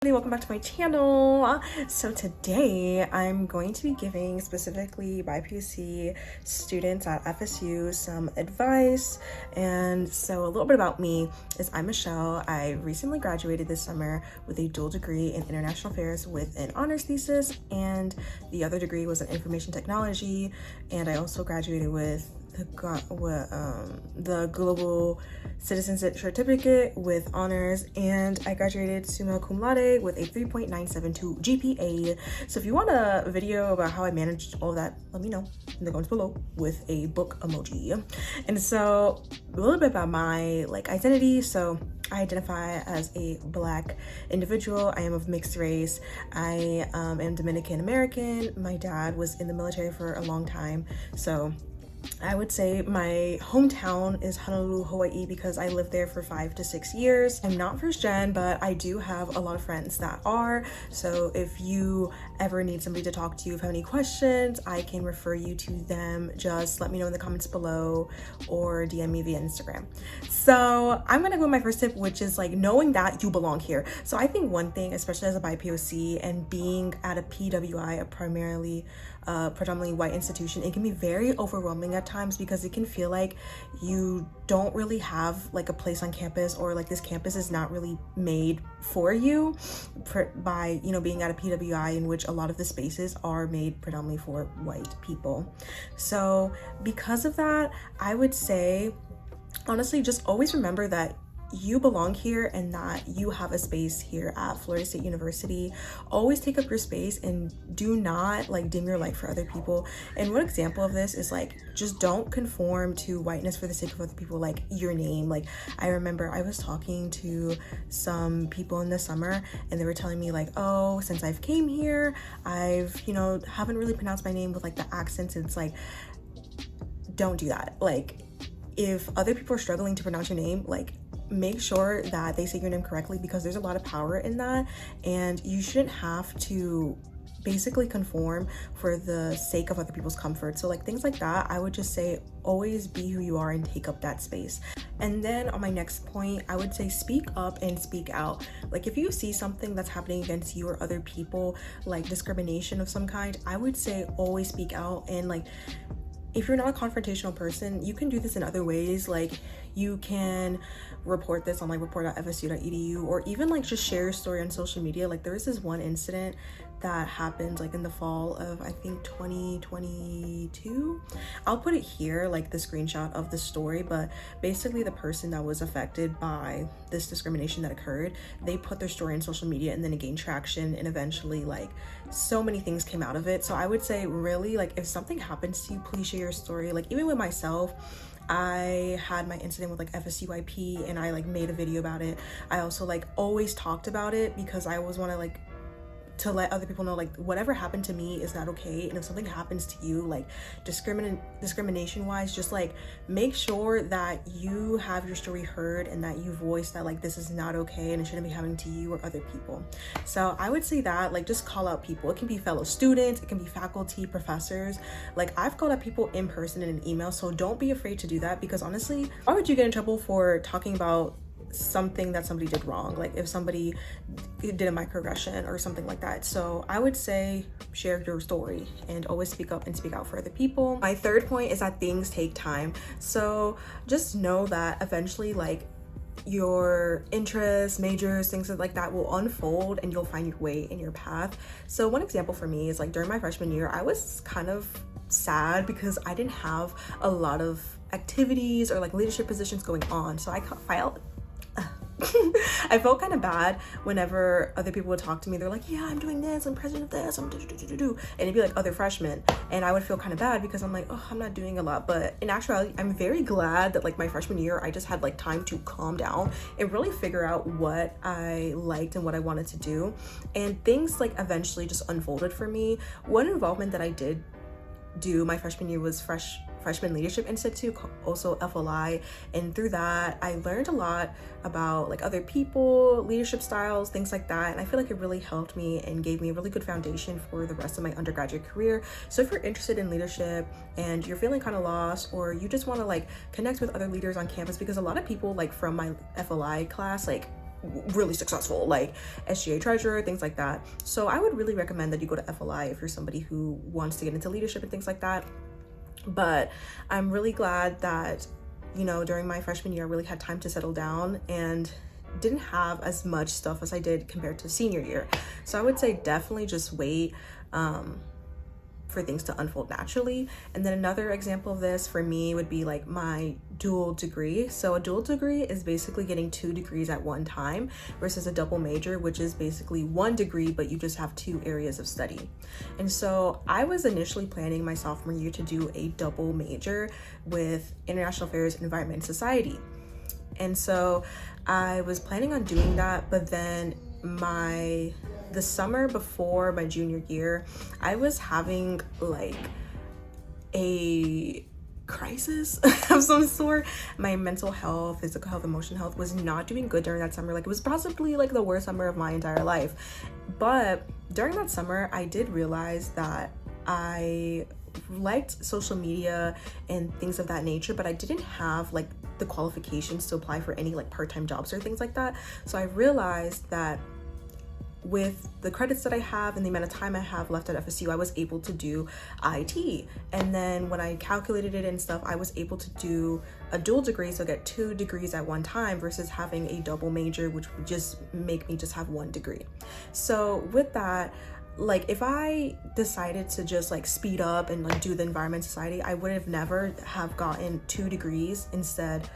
Welcome back to my channel. So today I'm going to be giving specifically BIPOC students at FSU some advice. And so a little bit about me is I'm Michelle. I recently graduated this summer with a dual degree in international affairs with an honors thesis, and the other degree was in information technology. And I also graduated with the global citizenship certificate with honors, and I graduated summa cum laude with a 3.972 GPA. So if you want a video about how I managed all of that, let me know in the comments below with a book emoji. And so a little bit about my identity. So I identify as a Black individual. I am of mixed race. I am Dominican American. My dad was in the military for a long time, so I would say my hometown is Honolulu, Hawaii, because I lived there for 5 to 6 years. I'm not first gen, but I do have a lot of friends that are. So if you ever need somebody to talk to, if you have any questions, I can refer you to them. Just let me know in the comments below or DM me via Instagram. So I'm gonna go with my first tip, which is knowing that you belong here. So I think one thing, especially as a BIPOC and being at a PWI, a predominantly white institution, it can be very overwhelming at times because it can feel like you don't really have a place on campus, or this campus is not really made for you by being at a PWI, in which a lot of the spaces are made predominantly for white people. So because of that, I would say honestly just always remember that you belong here and that you have a space here at Florida State University. Always take up your space and do not dim your light for other people. And one example of this is just don't conform to whiteness for the sake of other people, your name. I remember I was talking to some people in the summer and they were telling me oh, since I've came here, I've haven't really pronounced my name with the accents. It's don't do that. If other people are struggling to pronounce your name, make sure that they say your name correctly, because there's a lot of power in that, and you shouldn't have to basically conform for the sake of other people's comfort. So things like that, I would just say always be who you are and take up that space. And then on my next point, I would say speak up and speak out. If you see something that's happening against you or other people, discrimination of some kind, I would say always speak out. And if you're not a confrontational person, you can do this in other ways. You can report this on report.fsu.edu, or even just share your story on social media. There was this one incident that happened in the fall of, I think, 2022. I'll put it here, the screenshot of the story, but basically the person that was affected by this discrimination that occurred, they put their story on social media and then it gained traction, and eventually so many things came out of it. So I would say really if something happens to you, please share your story. Even with myself, I had my incident with FSU IP and I made a video about it. I also always talked about it because I always want to let other people know whatever happened to me is not okay. And if something happens to you discrimination wise, just make sure that you have your story heard and that you voice that this is not okay and it shouldn't be happening to you or other people. So I would say that just call out people. It can be fellow students, it can be faculty, professors. I've called out people in person in an email, so don't be afraid to do that, because honestly, why would you get in trouble for talking about something that somebody did wrong, if somebody did a microaggression or something like that? So I would say share your story and always speak up and speak out for other people. My third point is that things take time. So just know that eventually your interests, majors, things like that will unfold and you'll find your way in your path. So one example for me is during my freshman year, I was kind of sad because I didn't have a lot of activities or leadership positions going on. So I felt kind of bad whenever other people would talk to me. They're yeah, I'm doing this, I'm president of this, I'm do-do-do-do-do. And it'd be other freshmen, and I would feel kind of bad because I'm oh, I'm not doing a lot. But in actuality, I'm very glad that my freshman year, I just had time to calm down and really figure out what I liked and what I wanted to do. And things eventually just unfolded for me. One involvement that I did do my freshman year was Freshman Leadership Institute, also FLI, and through that I learned a lot about other people, leadership styles, things like that, and I feel it really helped me and gave me a really good foundation for the rest of my undergraduate career. So if you're interested in leadership and you're feeling kind of lost, or you just want to connect with other leaders on campus, because a lot of people from my FLI class really successful, like SGA treasurer, things like that. So I would really recommend that you go to FLI if you're somebody who wants to get into leadership and things like that. But I'm really glad that, you know, during my freshman year, I really had time to settle down and didn't have as much stuff as I did compared to senior year. So I would say definitely just wait for things to unfold naturally. And then another example of this for me would be like my dual degree. So a dual degree is basically getting 2 degrees at one time versus a double major, which is basically 1 degree, but you just have 2 areas of study. And so I was initially planning my sophomore year to do a double major with international affairs, environment, and society. And so I was planning on doing that, but then the summer before my junior year, I was having like a crisis of some sort. My mental health, physical health, emotional health was not doing good during that summer. Like, it was possibly like the worst summer of my entire life. But during that summer, I did realize that I liked social media and things of that nature, but I didn't have like the qualifications to apply for any like part-time jobs or things like that. So I realized that with the credits that I have and the amount of time I have left at FSU, I was able to do IT. And then when I calculated it and stuff, I was able to do a dual degree, so get 2 degrees at one time versus having a double major, which would just make me just have 1 degree. So with that, like, if I decided to just like speed up and like do the environment society, I would have never have gotten 2 degrees. Instead,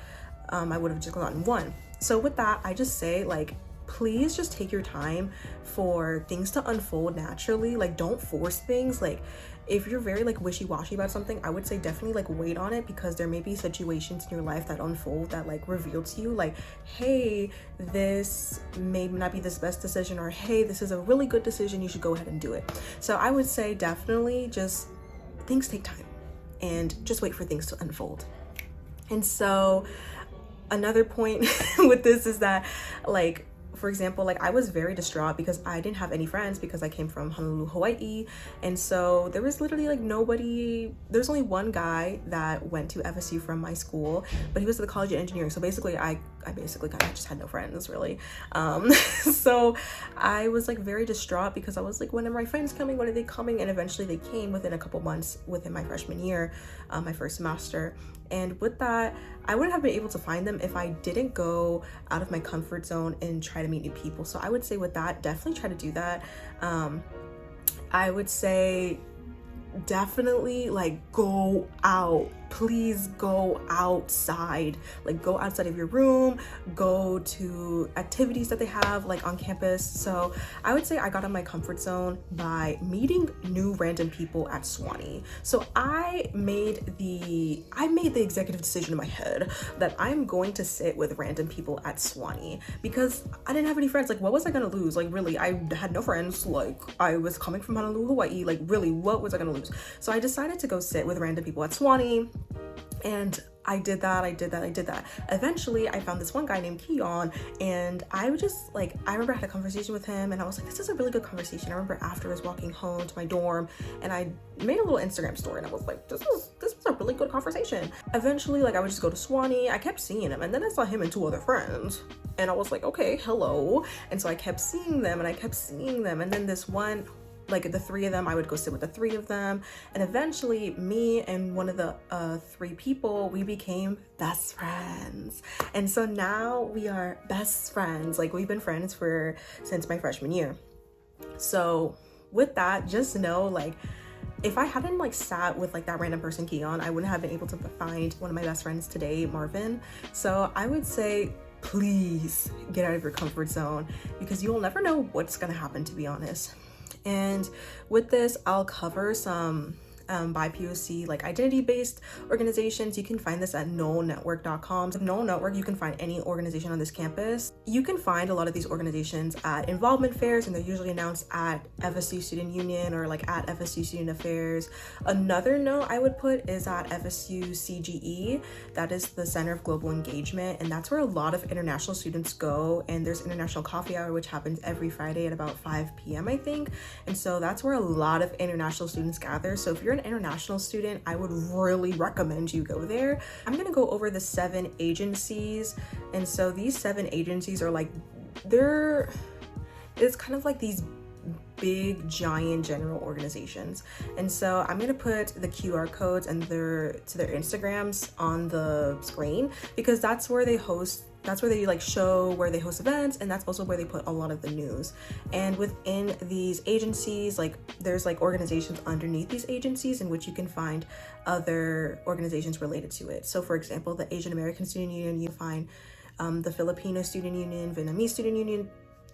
I would have just gotten 1. So with that, I just say, like, please just take your time for things to unfold naturally. Like, don't force things. Like, if you're very like wishy-washy about something, I would say definitely like wait on it, because there may be situations in your life that unfold that like reveal to you like, hey, this may not be this best decision, or hey, this is a really good decision, you should go ahead and do it. So I would say definitely just things take time and just wait for things to unfold. And so another point with this is that, like, for example, like, I was very distraught because I didn't have any friends because I came from Honolulu, Hawaii. And so there was literally like nobody. There's only one guy that went to FSU from my school, but he was at the College of Engineering. So basically I just had no friends, really. So I was like very distraught because I was like, when are my friends coming? When are they coming? And eventually they came within a couple months within my freshman year, my first semester. And with that, I wouldn't have been able to find them if I didn't go out of my comfort zone and try to meet new people. So I would say with that, definitely try to do that. I would say definitely like go out. Please go outside. Like, go outside of your room, go to activities that they have like on campus. So I would say I got out of my comfort zone by meeting new random people at Swanee. So I made the executive decision in my head that I'm going to sit with random people at Swanee because I didn't have any friends. Like, what was I gonna lose? Like, really, I had no friends. Like, I was coming from Honolulu, Hawaii. Like, really, what was I gonna lose? So I decided to go sit with random people at Swanee. And I did that. Eventually, I found this one guy named Keon, and I was just like, I remember I had a conversation with him, and I was like, this is a really good conversation. I remember after I was walking home to my dorm, and I made a little Instagram story, and I was like, this was a really good conversation. Eventually, like, I would just go to Swanee. I kept seeing him, and then I saw him and 2 other friends, and I was like, okay, hello. And so I kept seeing them, and then this one, like, the 3 of them, I would go sit with the 3 of them, and eventually me and one of the 3 people, we became best friends. And so now we are best friends. Like, we've been friends since my freshman year. So with that, just know, like, if I hadn't like sat with like that random person Keon, I wouldn't have been able to find one of my best friends today, Marvin. So I would say, please get out of your comfort zone, because you'll never know what's gonna happen, to be honest. And with this, I'll cover some BIPOC, like identity-based organizations. You can find this at knownnetwork.com. So Known Network, you can find any organization on this campus. You can find a lot of these organizations at involvement fairs, and they're usually announced at FSU Student Union or like at FSU Student Affairs. Another note I would put is at FSU CGE. That is the Center of Global Engagement, and that's where a lot of international students go. And there's International Coffee Hour, which happens every Friday at about 5 p.m. I think. And so that's where a lot of international students gather. So if you're an international student, I would really recommend you go there. I'm gonna go over the 7 agencies. And so these 7 agencies are like it's kind of like these big giant general organizations, and so I'm gonna put the QR codes and to their Instagrams on the screen, because that's where they like show where they host events, and that's also where they put a lot of the news. And within these agencies, like there's like organizations underneath these agencies in which you can find other organizations related to it. So for example, the Asian American Student Union, you find the Filipino Student Union, Vietnamese Student Union,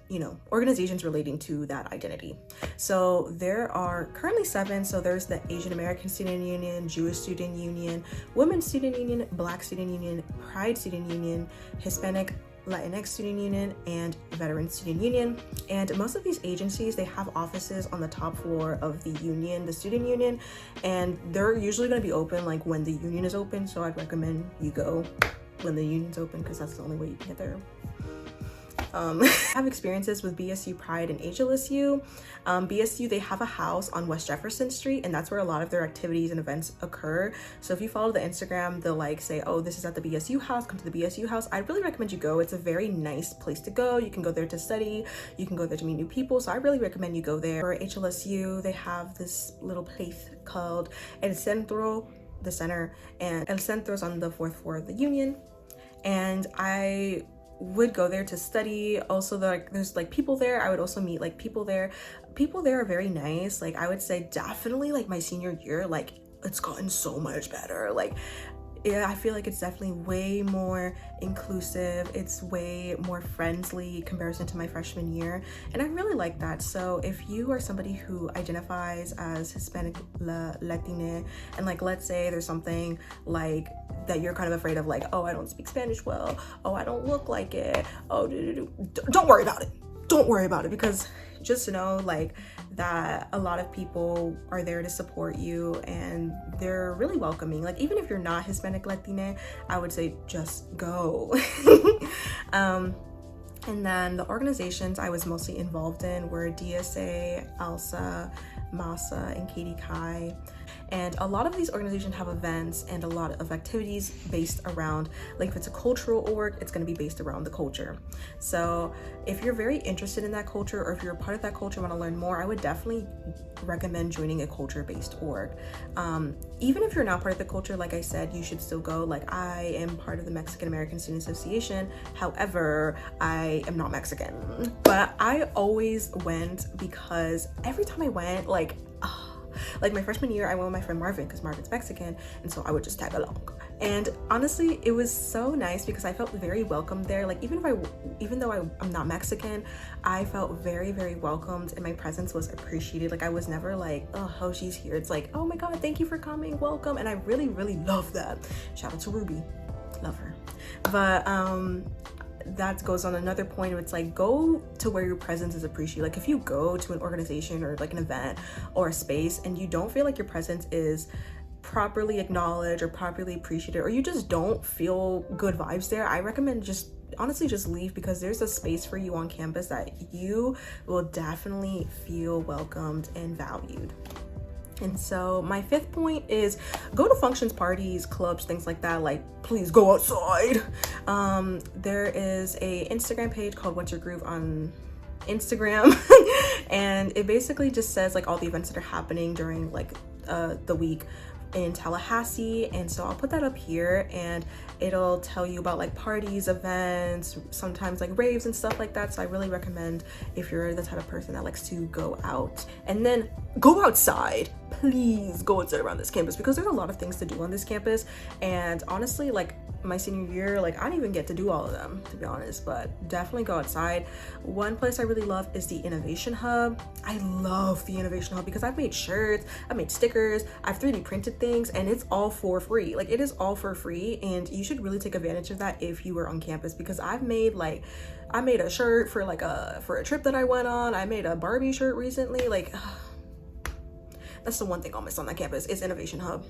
you know, organizations relating to that identity. So there are currently 7. So there's the Asian American Student Union, Jewish Student Union, Women's Student Union, Black Student Union, Pride Student Union, Hispanic Latinx Student Union, and Veteran Student Union. And most of these agencies, they have offices on the top floor of the union, the student union, and they're usually going to be open like when the union is open. So I'd recommend you go when the union's open, because that's the only way you can get there. I have experiences with BSU Pride and HLSU. BSU, they have a house on West Jefferson Street, and that's where a lot of their activities and events occur. So if you follow the Instagram, they'll like say, oh, this is at the BSU house, come to the BSU house. I really recommend you go. It's a very nice place to go. You can go there to study, you can go there to meet new people. So I really recommend you go there. For HLSU, they have this little place called El Centro, the center, and El Centro's on the 4th floor of the union. And I would go there to study. Also, there's like people there. I would also meet like people there. People there are very nice. Like I would say definitely like my senior year, like it's gotten so much better. Like yeah, I feel like it's definitely way more inclusive. It's way more friendly in comparison to my freshman year, and I really like that. So if you are somebody who identifies as Hispanic Latina, and like let's say there's something like that you're kind of afraid of, like, oh, I don't speak Spanish well, oh, I don't look like it, oh, don't worry about it. Don't worry about it, because just know like that a lot of people are there to support you, and they're really welcoming. Like even if you're not Hispanic Latina, I would say just go. And then the organizations I was mostly involved in were DSA, ALSA, MASA, and Katie Kai. And a lot of these organizations have events and a lot of activities based around, like if it's a cultural org, it's going to be based around the culture. So if you're very interested in that culture, or if you're a part of that culture and want to learn more, I would definitely recommend joining a culture-based org. Even if you're not part of the culture, like I said, you should still go. Like I am part of the Mexican American Student Association. However, I am not Mexican, but I always went because every time I went, like my freshman year, I went with my friend Marvin, because Marvin's Mexican, and so I would just tag along. And honestly, it was so nice because I felt very welcome there. Like even though I'm not Mexican, I felt very, very welcomed, and my presence was appreciated. Like I was never like, oh, she's here. It's like, oh my God, thank you for coming, welcome. And I really, really love that. Shout out to Ruby, love her. But that goes on another point. It's like, go to where your presence is appreciated. Like if you go to an organization or like an event or a space and you don't feel like your presence is properly acknowledged or properly appreciated, or you just don't feel good vibes there, I recommend honestly just leave, because there's a space for you on campus that you will definitely feel welcomed and valued. And so my 5th point is go to functions, parties, clubs, things like that. Like, please go outside. There is a Instagram page called What's Your Groove on Instagram. And it basically just says like all the events that are happening during like the week in Tallahassee. And so I'll put that up here, and it'll tell you about like parties, events, sometimes like raves and stuff like that. So I really recommend, if you're the type of person that likes to go out. And then go outside, please go outside around this campus, because there's a lot of things to do on this campus. And honestly, like my senior year, like I didn't even get to do all of them, to be honest, but definitely go outside. One place I really love is the Innovation Hub. I love the Innovation Hub because I've made shirts, I've made stickers, I've 3D printed things, and it's all for free. Like it is all for free, and you should really take advantage of that if you were on campus, because I made a shirt for a trip that I went on. I made a Barbie shirt recently. Like that's the one thing I'll miss on that campus is Innovation Hub.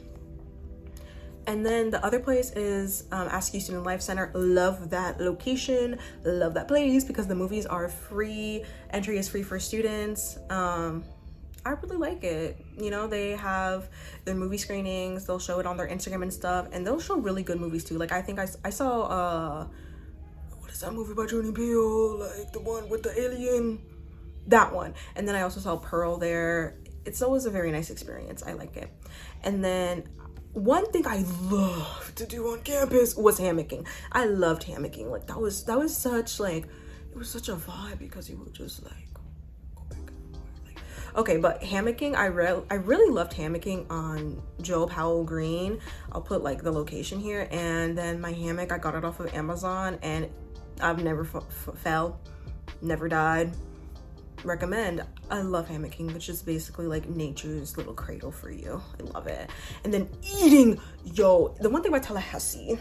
And then the other place is Askew Student Life Center. Love that location, love that place, because the movies are free. Entry is free for students. I really like it. You know, they have their movie screenings, they'll show it on their Instagram and stuff, and they'll show really good movies too. Like I think I saw what is what's that movie by Jordan Peele, like the one with the alien, that one. And then I also saw Pearl there. It's always a very nice experience. I like it. And then one thing I loved to do on campus was hammocking. I loved hammocking. Like that was such like, it was such a vibe because you would just like go back and forth. Like, okay, but hammocking, I really loved hammocking on Joe Powell Green. I'll put like the location here. And then my hammock, I got it off of Amazon and I've never fell, never died. Recommend. I love hammocking, which is basically like nature's little cradle for you. I love it. And then eating, yo, the one thing about Tallahassee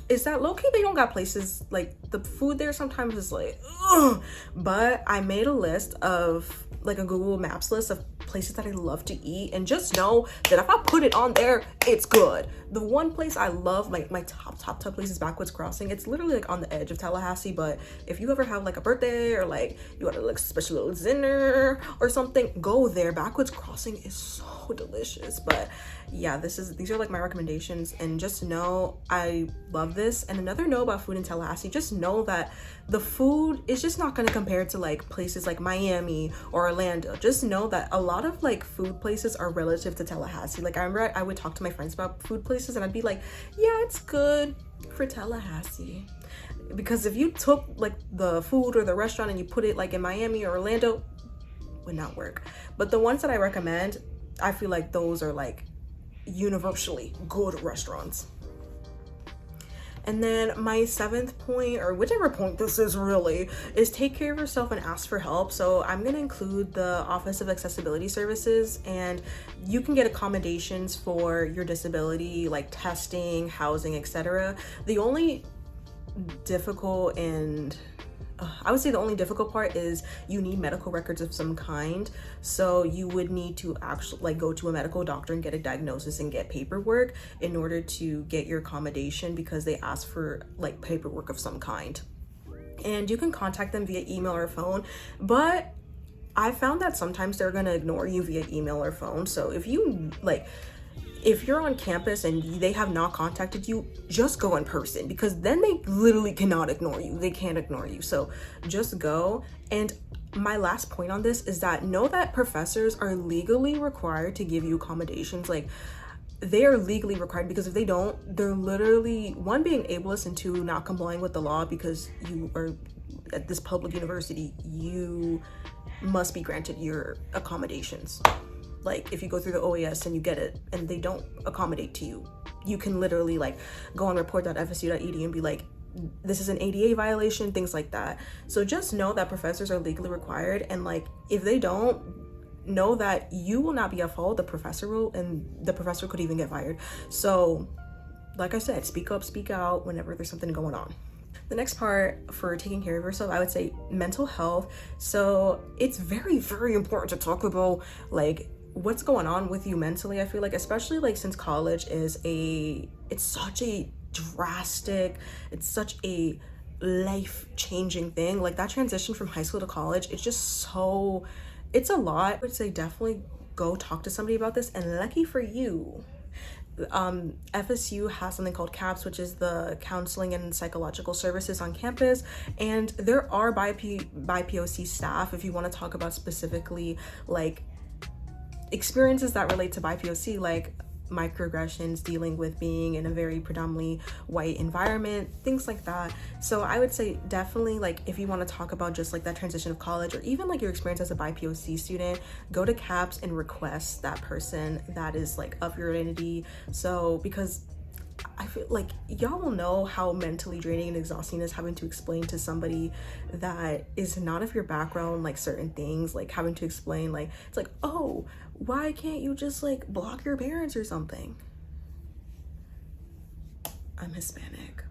is that low-key they don't got places, like the food there sometimes is like, ugh. But I made a list of like a Google Maps list of places that I love to eat, and just know that if I put it on there, it's good. The one place I love, like my top place is Backwoods Crossing. It's literally like on the edge of Tallahassee, but if you ever have like a birthday or like you want to like special little dinner or something, go there. Backwoods Crossing is so delicious. But yeah, these are like my recommendations, and just know I love this. And another note about food in Tallahassee, just know that the food is just not going to compare to like places like Miami or Orlando. Just know that a lot of like food places are relative to Tallahassee. Like I remember I would talk to my friends about food places and I'd be like, yeah, it's good for Tallahassee. Because if you took like the food or the restaurant and you put it like in Miami or Orlando, would not work. But the ones that I recommend, I feel like those are like universally good restaurants. And then my 7th point, or whichever point this is really, is take care of yourself and ask for help. So I'm going to include the Office of Accessibility Services, and you can get accommodations for your disability, like testing, housing, etc. The only difficult and I would say the only difficult part is you need medical records of some kind. So you would need to actually like go to a medical doctor and get a diagnosis and get paperwork in order to get your accommodation, because they ask for like paperwork of some kind. And you can contact them via email or phone, but I found that sometimes they're gonna ignore you via email or phone. So if you're on campus and they have not contacted you, just go in person, because then they literally cannot ignore you. They can't ignore you. So just go. And my last point on this is that know that professors are legally required to give you accommodations. Like they are legally required, because if they don't, they're literally, one, being ableist, and two, not complying with the law, because you are at this public university, you must be granted your accommodations. Like if you go through the OAS and you get it and they don't accommodate to you, you can literally like go on report.fsu.edu and be like, this is an ADA violation, things like that. So just know that professors are legally required, and like if they don't, know that you will not be at fault, the professor will, and the professor could even get fired. So like I said, speak up, speak out whenever there's something going on. The next part for taking care of yourself, I would say mental health. So it's very, very important to talk about like what's going on with you mentally. I feel like, especially like since college is it's such a drastic, it's such a life-changing thing. Like that transition from high school to college, it's just so, it's a lot. I would say definitely go talk to somebody about this, and lucky for you, FSU has something called CAPS, which is the Counseling and Psychological Services on campus, and there are BIPOC staff if you want to talk about specifically like experiences that relate to BIPOC, like microaggressions, dealing with being in a very predominantly white environment, things like that. So I would say definitely, like if you want to talk about just like that transition of college, or even like your experience as a BIPOC student, go to CAPS and request that person that is like of your identity. So because I feel like y'all will know how mentally draining and exhausting it is having to explain to somebody that is not of your background like certain things, like having to explain like, it's like, oh, why can't you just like block your parents or something? I'm Hispanic.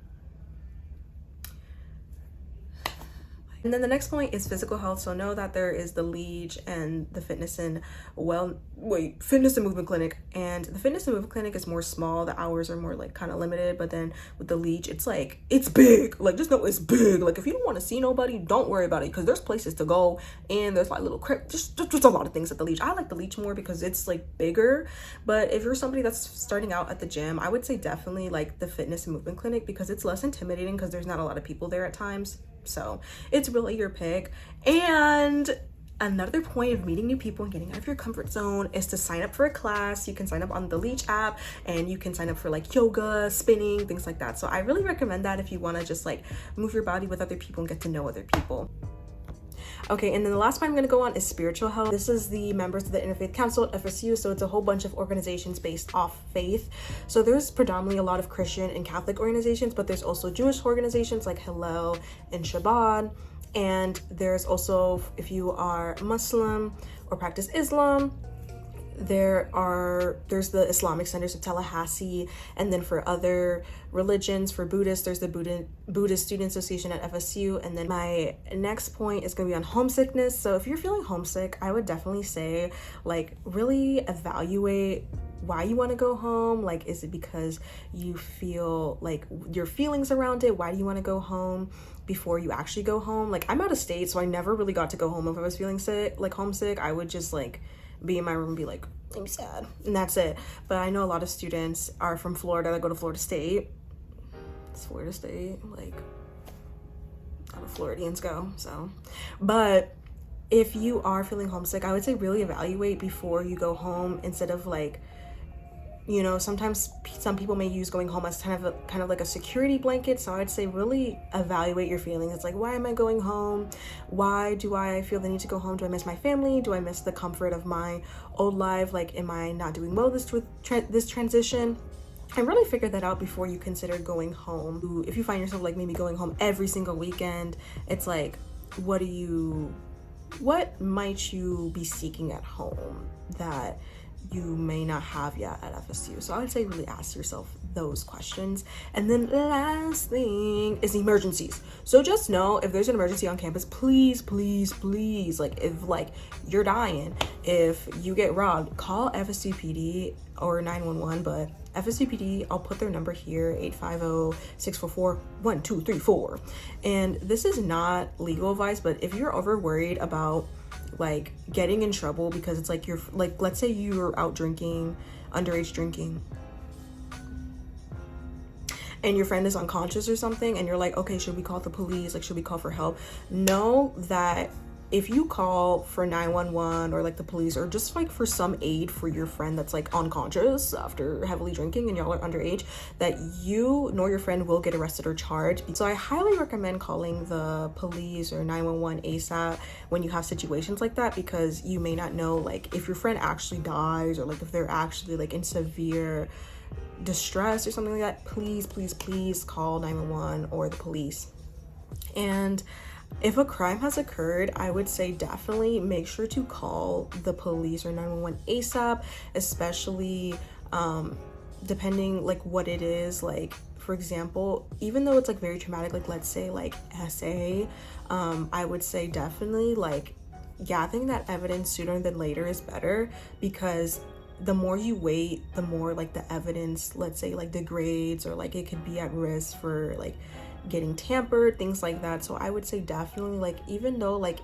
And then the next point is physical health. So know that there is the leach and the fitness and movement clinic. And the fitness and movement clinic is more small. The hours are more like kind of limited. But then with the leach, it's like, it's big. Like, just know it's big. Like, if you don't want to see nobody, don't worry about it, because there's places to go and there's like little just a lot of things at the leach. I like the leach more because it's like bigger. But if you're somebody that's starting out at the gym, I would say definitely like the fitness and movement clinic, because it's less intimidating because there's not a lot of people there at times. So it's really your pick. And another point of meeting new people and getting out of your comfort zone is to sign up for a class. You can sign up on the Leach app, and you can sign up for like yoga, spinning, things like that. So I really recommend that if you want to just like move your body with other people and get to know other people. Okay, and then the last point I'm going to go on is spiritual health. This is the members of the Interfaith Council at FSU, so it's a whole bunch of organizations based off faith. So there's predominantly a lot of Christian and Catholic organizations, but there's also Jewish organizations like Hillel and Shabbat. And there's also, if you are Muslim or practice Islam, there's the Islamic centers of Tallahassee. And then for other religions, for Buddhists, there's the Buddhist Student Association at FSU. And then my next point is going to be on homesickness. So if you're feeling homesick, I would definitely say like really evaluate why you want to go home. Like, is it because you feel like your feelings around it? Why do you want to go home before you actually go home? Like, I'm out of state, so I never really got to go home if I was feeling sick, like homesick. I would just like be in my room and be like, I'm sad, and that's it. But I know a lot of students are from Florida that go to Florida State. It's Florida State, like, how do Floridians go? So, but if you are feeling homesick, I would say really evaluate before you go home, instead of like, you know, sometimes some people may use going home as kind of like a security blanket. So I'd say really evaluate your feelings. It's like, why am I going home? Why do I feel the need to go home? Do I miss my family? Do I miss the comfort of my old life? Like, am I not doing well this transition? And really figure that out before you consider going home. If you find yourself like maybe going home every single weekend, it's like, what might you be seeking at home that you may not have yet at FSU? So I would say really ask yourself those questions. And then the last thing is emergencies. So just know, if there's an emergency on campus, please, like, if like you're dying, if you get robbed, call FSU PD or 911. But FSU PD, I'll put their number here, 850-644-1234. And this is not legal advice, but if you're over worried about like getting in trouble because it's like, you're like, let's say you're out drinking, underage drinking, and your friend is unconscious or something, and you're like, okay, should we call the police? Like, should we call for help? Know that if you call for 911 or like the police, or just like for some aid for your friend that's like unconscious after heavily drinking and y'all are underage, that you nor your friend will get arrested or charged. So I highly recommend calling the police or 911 ASAP when you have situations like that, because you may not know like if your friend actually dies, or like if they're actually like in severe distress or something like that. Please call 911 or the police. And if a crime has occurred, I would say definitely make sure to call the police or 911 ASAP, especially depending like what it is. Like, for example, even though it's like very traumatic, like let's say like SA, I would say definitely like gathering that evidence sooner than later is better, because the more you wait, the more like the evidence, let's say like degrades, or like it could be at risk for like getting tampered, things like that. So I would say definitely, like, even though like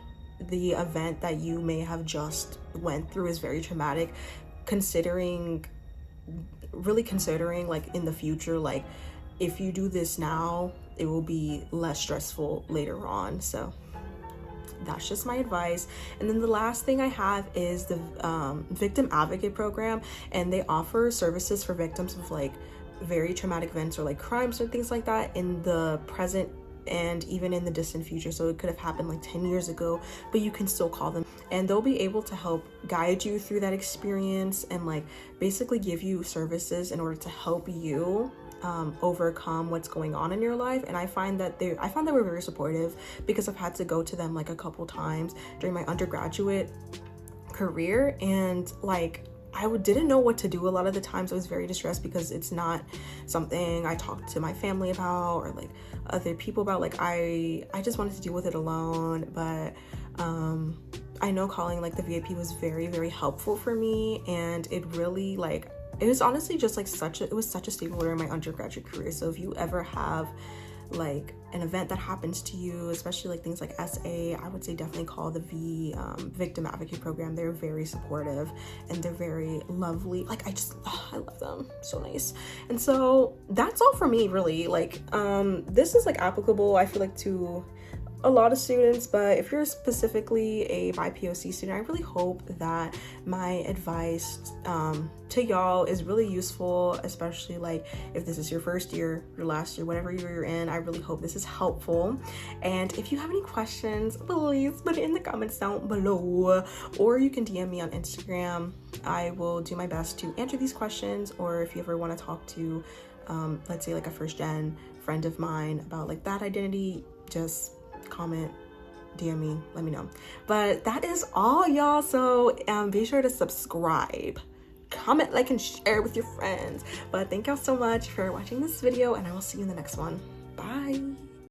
the event that you may have just went through is very traumatic, really considering like in the future, like if you do this now, it will be less stressful later on. So that's just my advice. And then the last thing I have is the victim advocate program, and they offer services for victims of like very traumatic events or like crimes or things like that in the present and even in the distant future. So it could have happened like 10 years ago, but you can still call them, and they'll be able to help guide you through that experience and like basically give you services in order to help you overcome what's going on in your life. And I found that they were very supportive, because I've had to go to them like a couple times during my undergraduate career, and like didn't know what to do a lot of the times. I was very distressed because it's not something I talked to my family about or like other people about. Like I just wanted to deal with it alone. But I know calling like the VIP was very, very helpful for me, and it really like, it was honestly just like it was such a staple during my undergraduate career. So if you ever have like an event that happens to you, especially like things like SA, I would say definitely call the Victim Advocate Program. They're very supportive and they're very lovely. Like I love them, so nice. And so that's all for me really. Like this is like applicable, I feel like, to a lot of students, but if you're specifically a BIPOC student, I really hope that my advice to y'all is really useful, especially like if this is your first year, your last year, whatever year you're in. I really hope this is helpful. And if you have any questions, please put it in the comments down below, or you can DM me on Instagram. I will do my best to answer these questions. Or if you ever want to talk to let's say like a first gen friend of mine about like that identity, just comment, DM me, let me know. But that is all, y'all. So be sure to subscribe, comment, like, and share with your friends. But thank y'all so much for watching this video, and I will see you in the next one. Bye.